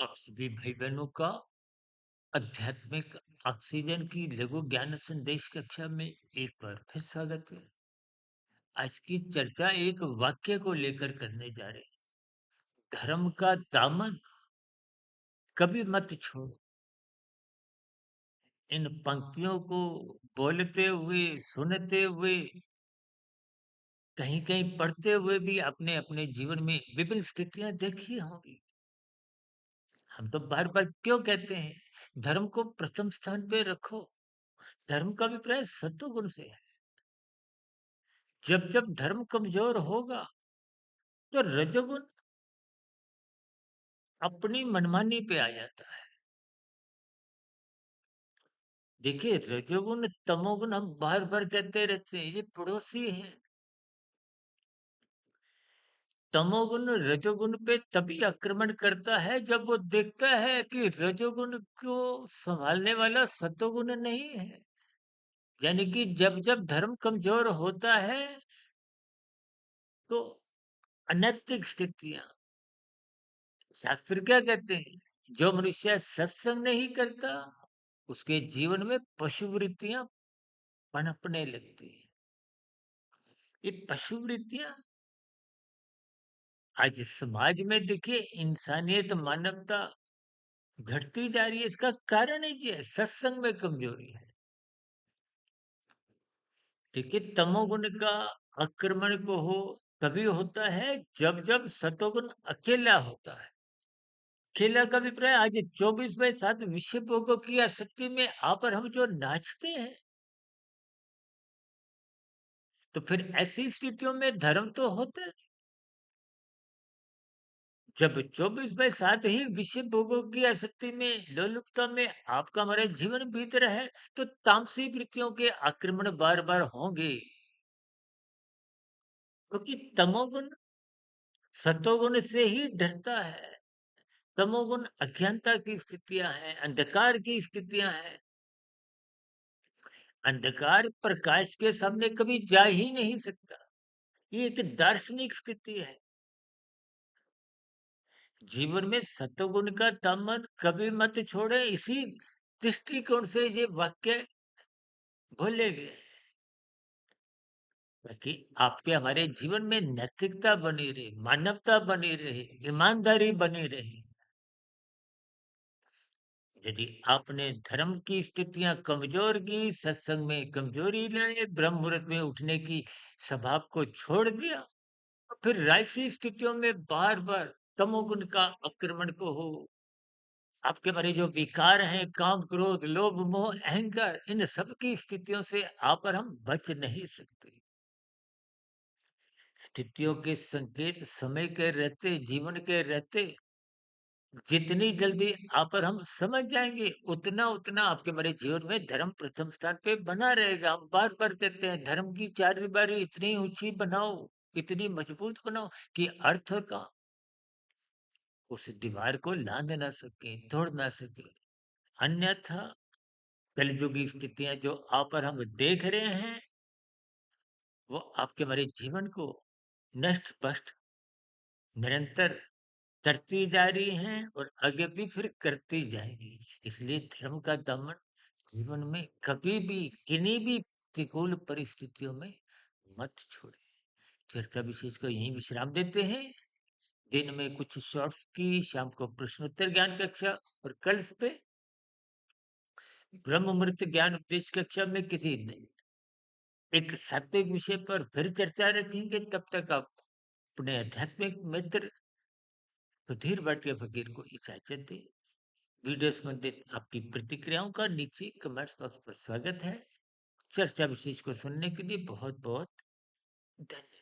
आप सभी भाई बहनों का आध्यात्मिक ऑक्सीजन की लघु ज्ञान संदेश कक्षा में एक बार फिर स्वागत है। आज की चर्चा एक वाक्य को लेकर करने जा रहे हैं। धर्म का दामन कभी मत छोड़ो। इन पंक्तियों को बोलते हुए, सुनते हुए, कहीं कहीं पढ़ते हुए भी आपने अपने जीवन में विभिन्न स्थितियां देखी होंगी। हम तो बार बार क्यों कहते हैं धर्म को प्रथम स्थान पे रखो। धर्म का अभिप्राय सत्वगुण से है। जब जब धर्म कमजोर होगा तो रजोगुण अपनी मनमानी पे आ जाता है। देखिए, रजोगुण तमोगुण हम बार बार कहते रहते हैं, ये पड़ोसी हैं। तमोगुण रजोगुण पे तभी आक्रमण करता है जब वो देखता है कि रजोगुण को संभालने वाला सतोगुण नहीं है। यानी कि जब जब धर्म कमजोर होता है तो अनैतिक स्थितियां, शास्त्र क्या कहते हैं, जो मनुष्य सत्संग नहीं करता उसके जीवन में पशु वृत्तियां पनपने लगती है। ये पशु वृत्तियां आज समाज में देखिए, इंसानियत मानवता घटती जा रही है। इसका कारण ही ये है, सत्संग में कमजोरी है। देखिए, तमोगुण का आक्रमण को हो तभी होता है जब जब सतोगुण अकेला होता है। अकेला का अभिप्राय, आज 24/7 विषय भोगों की आसक्ति में आकर हम जो नाचते हैं, तो फिर ऐसी स्थितियों में धर्म तो होता है। जब 24/7 ही विषय भोगों की आसक्ति में, लोलुपता में आपका हमारा जीवन बीत रहा है, तो तामसी वृत्तियों के आक्रमण बार बार होंगे। क्योंकि तमोगुण सतोगुण से ही डरता है। तमोगुण अज्ञानता की स्थितियां हैं, अंधकार की स्थितियां हैं। अंधकार प्रकाश के सामने कभी जा ही नहीं सकता। ये एक दार्शनिक स्थिति है। जीवन में सतोगुण का दामन कभी मत छोड़े, इसी दृष्टिकोण से ये वाक्य बोले गए, ताकि आपके हमारे जीवन में नैतिकता बनी रहे, मानवता बनी रहे, ईमानदारी बनी रहे। यदि आपने धर्म की स्थितियां कमजोर की, सत्संग में कमजोरी लाए, ब्रह्म मुहूर्त में उठने की स्वभाव को छोड़ दिया, तो फिर ऐसी स्थितियों में बार बार तमोगुण का आक्रमण को हो। आपके हमारे जो विकार हैं, काम क्रोध लोभ मोह अहंकार, इन सब की स्थितियों से आप और हम बच नहीं सकते। स्थितियों के संकेत समय के रहते, जीवन के रहते, जितनी जल्दी आप और हम समझ जाएंगे, उतना उतना आपके हमारे जीवन में धर्म प्रथम स्थान पे बना रहेगा। हम बार बार कहते हैं, धर्म की चारदीवारी इतनी ऊंची बनाओ, इतनी मजबूत बनाओ कि अर्थ का उस दीवार को लांघ ना सके, तोड़ ना सके। अन्यथा कलयुगी स्थितियां जो आप और हम देख रहे हैं, वो आपके हमारे जीवन को नष्ट भ्रष्ट निरंतर करती जा रही हैं और आगे भी फिर करती जाएगी। इसलिए धर्म का दमन जीवन में कभी भी, किन्हीं भी प्रतिकूल परिस्थितियों में मत छोड़े। चर्चा विशेष को यहीं विश्राम देते हैं। दिन में कुछ शॉर्ट्स की, शाम को प्रश्नोत्तर ज्ञान कक्षा, और कल पे ब्रह्म मुहूर्त ज्ञान उपदेश कक्षा में किसी एक सात्विक विषय पर फिर चर्चा रखेंगे। तब तक आप अपने आध्यात्मिक मित्र सुधीर भाटिया फकीर को इजाजत दें। वीडियो संबंधित आपकी प्रतिक्रियाओं का नीचे कमेंट्स बॉक्स पर स्वागत है। चर्चा विशेष को सुनने के लिए बहुत बहुत धन्यवाद।